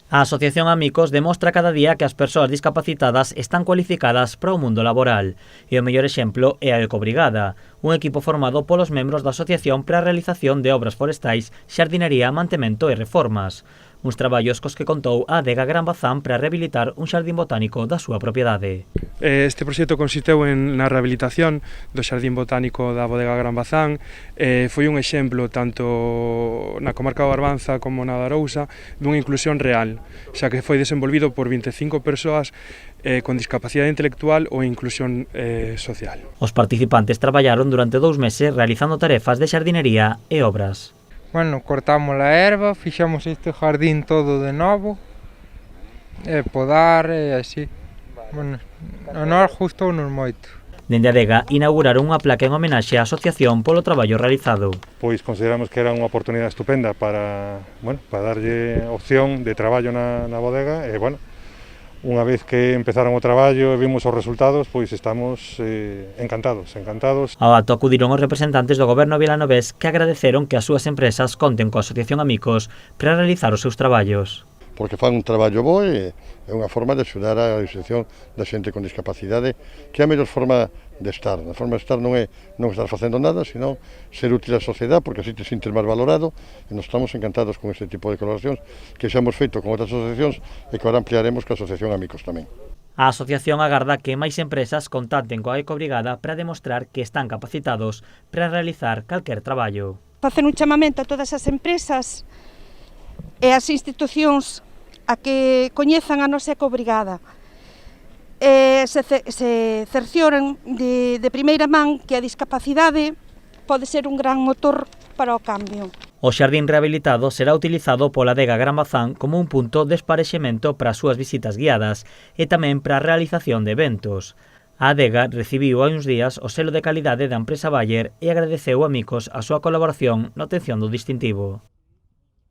A Asociación Amicos demostra cada día que as persoas discapacitadas están cualificadas para o mundo laboral e o mellor exemplo é a Ecobrigada, un equipo formado polos membros da asociación para a realización de obras forestais, xardinería, mantemento e reformas. Uns traballos cos que contou a Adega Gran Bazán para rehabilitar un xardín botánico da súa propiedade. Este proxecto consisteu na rehabilitación do xardín botánico da Bodega Gran Bazán. Foi un exemplo tanto na comarca do Barbanza como na da Arousa dunha inclusión real, xa que foi desenvolvido por 25 persoas con discapacidade intelectual ou inclusión social. Os participantes traballaron durante 2 meses realizando tarefas de xardinería e obras. Bueno, cortamos a erva, fixamos este jardín todo de novo, podar e así. Bueno, a nós gustounos moito. Dende a Adega inauguraron unha placa en homenaxe á asociación polo traballo realizado. Pois consideramos que era unha oportunidade estupenda para darlle opción de traballo na bodega e, unha vez que empezaron o traballo e vimos os resultados, pois estamos encantados. Ao acto acudiron os representantes do goberno vilanovés que agradeceron que as súas empresas conten coa Asociación Amicos para realizar os seus traballos. Porque fan un traballo bo e é unha forma de axudar a reinserción da xente con discapacidade, que é a mellor forma de estar. A forma de estar non é non estar facendo nada, sino ser útil á sociedade, porque así te sintes máis valorado, e nos estamos encantados con este tipo de colaboracións que xa hemos feito con outras asociacións e que ahora ampliaremos coa Asociación Amicos tamén. A asociación agarda que máis empresas contacten coa Ecobrigada para demostrar que están capacitados para realizar calquer traballo. Facer un chamamento a todas as empresas e as institucións a que coñezan a nosa Ecobrigada e se cercioren de primeira man que a discapacidade pode ser un gran motor para o cambio. O xardín rehabilitado será utilizado pola Adega Gran Bazán como un punto de esparexemento para as súas visitas guiadas e tamén para a realización de eventos. A Adega recibiu hai uns días o selo de calidade da empresa Bayer e agradeceu a Amicos a súa colaboración na obtención do distintivo.